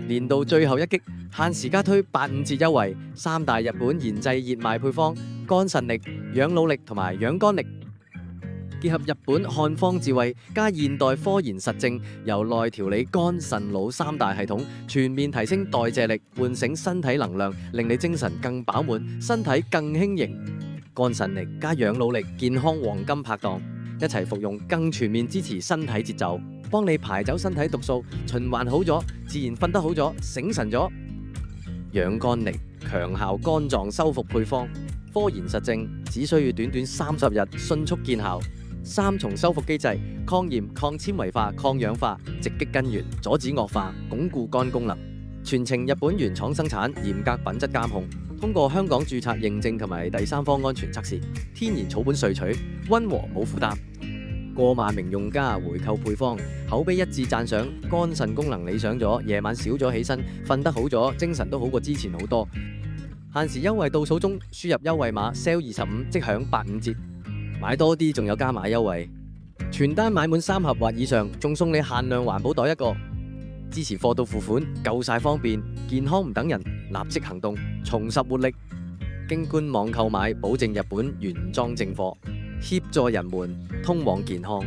年度最後一擊，限時加推85折優惠，三大日本研製熱賣配方，肝腎力、養腦力同埋養肝力，結合日本漢方智慧加現代科研實證，由內調理肝腎腦三大系統，全面提升代謝力，喚醒身體能量，令你精神更飽滿，身體更輕盈。肝腎力加養腦力，健康黃金拍檔，一齊服用更全面支持身體節奏，幫你排走身體毒素，循環好咗，自然瞓得好咗，醒神咗。養肝力強效肝臟修復配方，科研實證，只需要短短30日，迅速見效。三重修復機制：抗炎、抗纖維化、抗氧化，直擊根源，阻止惡化，鞏固肝功能。全程日本原廠生產，嚴格品質監控，通過香港註冊認證同埋第三方安全測試，天然草本萃取，溫和冇負擔。過萬名用家回購配方，口碑一致讚賞，肝腎功能理想咗，夜晚少咗起身，瞓得好咗，精神都好過之前好多。限時優惠倒數中，輸入優惠碼 SALE25 即享85折，買多啲仲有加碼優惠。全單買滿3盒或以上，仲送你限量環保袋一個。支持貨到付款，夠晒方便，健康唔等人，立即行動，重拾活力。經官網購買，保證日本原裝正貨，協助人們通往健康。